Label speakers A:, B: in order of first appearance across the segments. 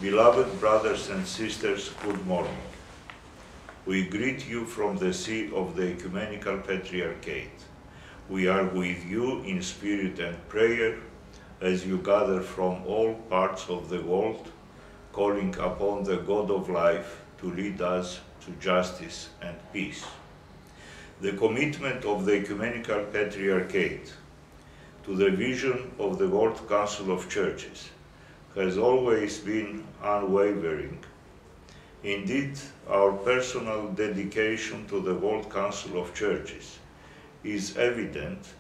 A: Beloved brothers and sisters, good morning. We greet you from the seat of the Ecumenical Patriarchate. We are with you in spirit and prayer as you gather from all parts of the world, calling upon the God of life to lead us to justice and peace. The commitment of the Ecumenical Patriarchate to the vision of the World Council of Churches has always been unwavering. Indeed, our personal dedication to the World Council of Churches is evident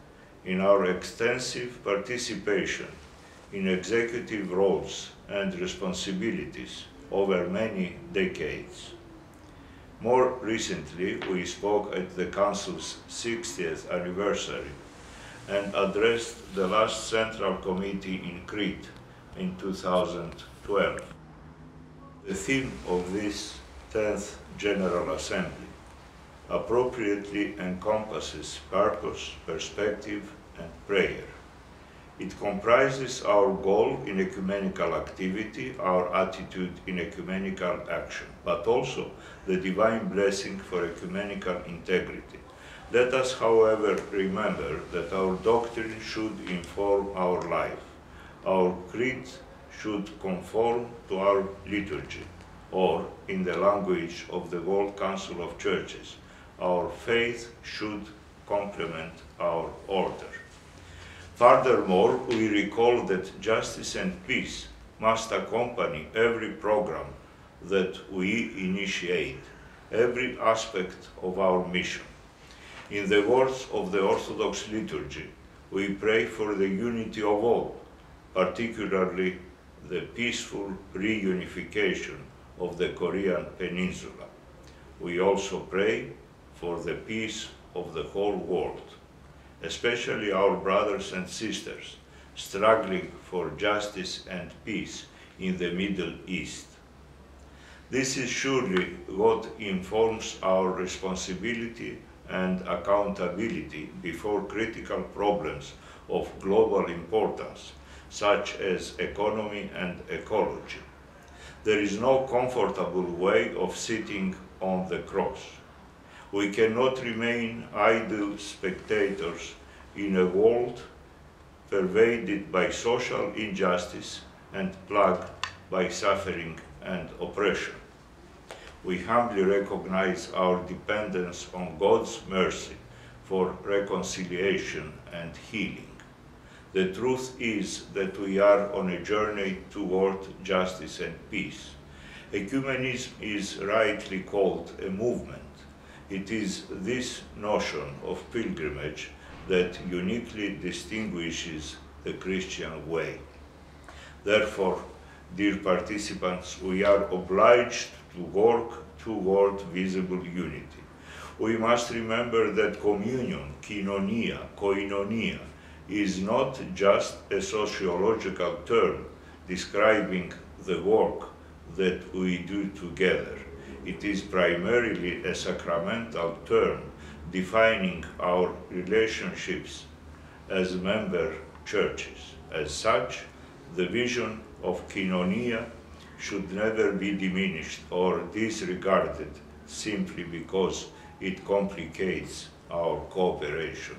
A: in our extensive participation in executive roles and responsibilities over many decades. More recently, we spoke at the Council's 60th anniversary and addressed the last Central Committee in Crete in 2012. The theme of this 10th General Assembly appropriately encompasses purpose, perspective, and prayer. It comprises our goal in ecumenical activity, our attitude in ecumenical action, but also the divine blessing for ecumenical integrity. Let us, however, remember that our doctrine should inform our life. Our creed should conform to our liturgy, or, in the language of the World Council of Churches, our faith should complement our order. Furthermore, we recall that justice and peace must accompany every program that we initiate, every aspect of our mission. In the words of the Orthodox liturgy, we pray for the unity of all, particularly the peaceful reunification of the Korean peninsula. We also pray for the peace of the whole world, especially our brothers and sisters struggling for justice and peace in the Middle East. This is surely what informs our responsibility and accountability before critical problems of global importance, such as economy and ecology. There is no comfortable way of sitting on the cross. We cannot remain idle spectators in a world pervaded by social injustice and plagued by suffering and oppression. We humbly recognize our dependence on God's mercy for reconciliation and healing. The truth is that we are on a journey toward justice and peace. Ecumenism is rightly called a movement. It is this notion of pilgrimage that uniquely distinguishes the Christian way. Therefore, dear participants, we are obliged to work toward visible unity. We must remember that communion, koinonia, is not just a sociological term describing the work that we do together. It is primarily a sacramental term defining our relationships as member churches. As such, the vision of koinonia should never be diminished or disregarded simply because it complicates our cooperation.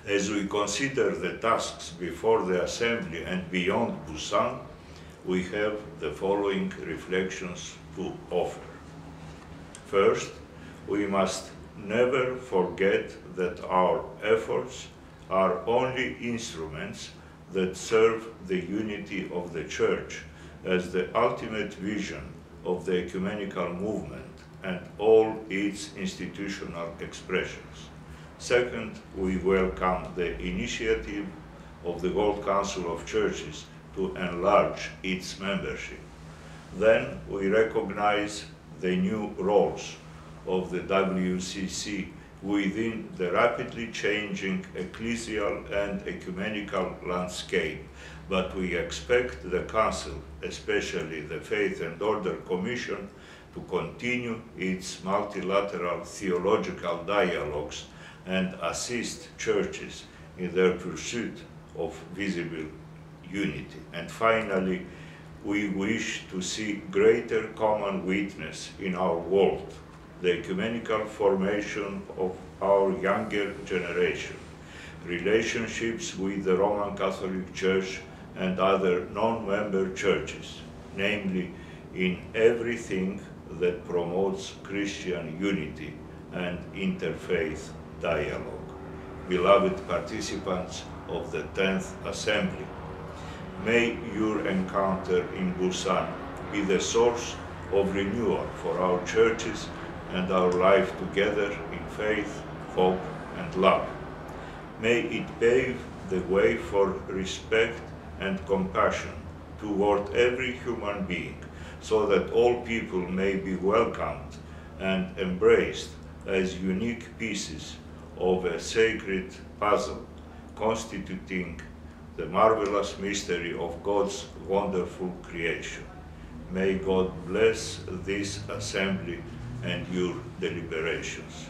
A: As we consider the tasks before the Assembly and beyond Busan, we have the following reflections to offer. First, we must never forget that our efforts are only instruments that serve the unity of the Church as the ultimate vision of the ecumenical movement and all its institutional expressions. Second, we welcome the initiative of the World Council of Churches to enlarge its membership. Then we recognize the new roles of the WCC within the rapidly changing ecclesial and ecumenical landscape, but we expect the Council, especially the Faith and Order Commission, to continue its multilateral theological dialogues and assist churches in their pursuit of visible unity. And finally, we wish to see greater common witness in our world, the ecumenical formation of our younger generation, relationships with the Roman Catholic Church and other non-member churches, namely in everything that promotes Christian unity and interfaith dialogue. Beloved participants of the 10th Assembly, may your encounter in Busan be the source of renewal for our churches and our life together in faith, hope, and love. May it pave the way for respect and compassion toward every human being, so that all people may be welcomed and embraced as unique pieces of a sacred puzzle constituting the marvelous mystery of God's wonderful creation. May God bless this assembly and your deliberations.